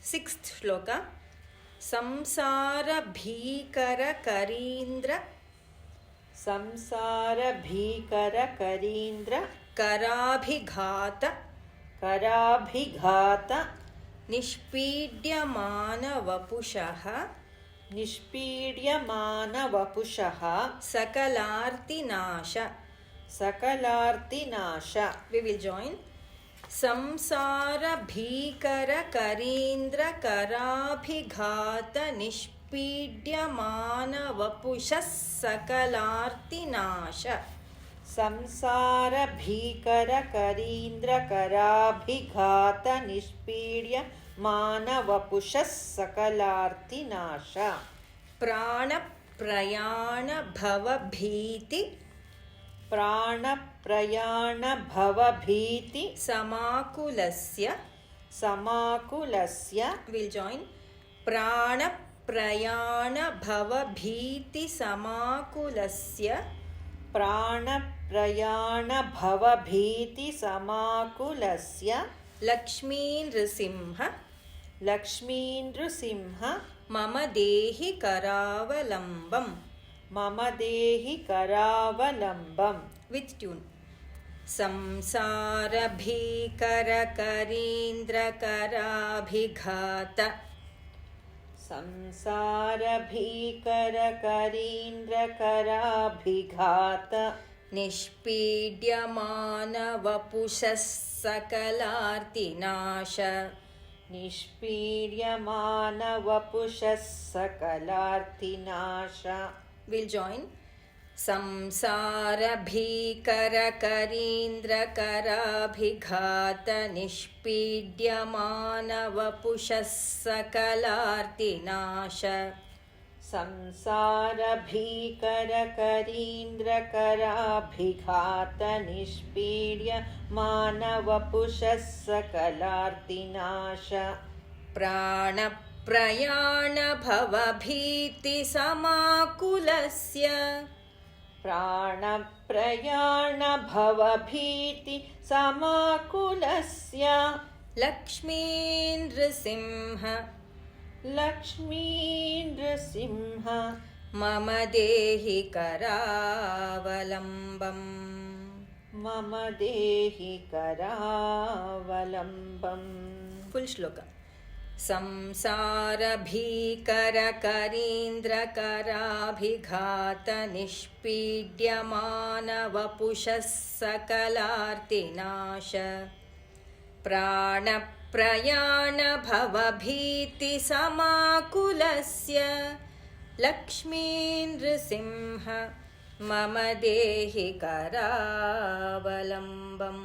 Sixth shloka. Samsara bhikara karindra karabhighata nishpidyamana vapushah sakalartinasha. We will join. Samsara bhikara karindra karabhighata nishpidyamana vapushah sakalartinasha. Samsara bhikara karindra karabhighata nishpidyamana vapushah sakalartinasha. Prana prayana bhavabhiti samakulasya. We'll join. Prana prayana bhavabhiti samakulasya Lakshmi Nrisimha mama dehi karavalambam. With tune. Samsara bhikara karindra karabhighata nishpidyamana vapushah sakalartinasha. We'll join. Samsara bhikara karindra karabhighata nishpidyamana vapushah sakalartinasha. Samsara bhikara karindra karabhighata nishpidyamana vapushah sakalartinasha. Prana prayana bhavabhiti samakulasya Lakshmi Nrisimha mama dehi karavalambam. Full shloka. Samsara bhikara karindra karabhighata nishpidyamana vapushah sakalartinasha. Prana prayana bhavabhiti samakulasya Lakshmi Nrisimha mama dehi karavalambam.